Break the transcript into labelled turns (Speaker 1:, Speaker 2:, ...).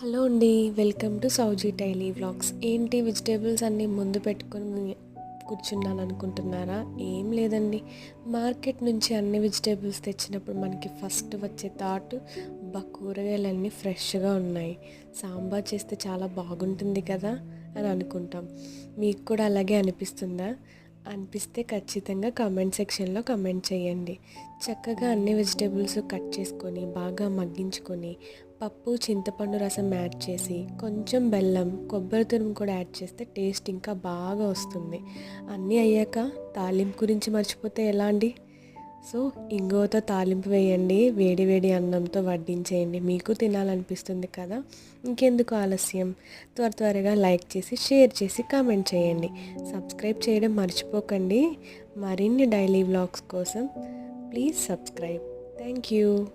Speaker 1: Hello అండి. Welcome to Sowji daily vlogs. ఏంటి vegetables అన్నీ ముందు పెట్టుకొని కూర్చున్నాను అనుకుంటున్నారా? ఏం లేదండి. మార్కెట్ నుంచి అన్ని వెజిటేబుల్స్ తెచ్చినప్పుడు మనకి ఫస్ట్ వచ్చే థాట్, కూరగాయలన్నీ ఫ్రెష్గా ఉన్నాయి, సాంబార్ చేస్తే చాలా బాగుంటుంది కదా అని అనుకుంటాం. మీకు కూడా అలాగే అనిపిస్తుందా? అనిపిస్తే ఖచ్చితంగా కామెంట్ సెక్షన్లో కామెంట్ చేయండి. చక్కగా అన్ని వెజిటేబుల్స్ కట్ చేసుకొని బాగా మగ్గించుకొని పప్పు, చింతపండు రసం యాడ్ చేసి కొంచెం బెల్లం, కొబ్బరి తురుము కూడా యాడ్ చేస్తే టేస్ట్ ఇంకా బాగా వస్తుంది. అన్నీ అయ్యాక తాలింపు గురించి మర్చిపోతే ఎలా అండి? సో ఇంగువతో తాలింపు వేయండి, వేడి వేడి అన్నంతో వడ్డించేయండి, మీకు తినాలనిపిస్తుంది కదా. ఇంకెందుకు ఆలస్యం, త్వరగా లైక్ చేసి షేర్ చేసి కామెంట్ చేయండి. సబ్స్క్రైబ్ చేయడం మర్చిపోకండి. మరిన్ని డైలీ వ్లాగ్స్ కోసం ప్లీజ్ సబ్స్క్రైబ్. Thank you.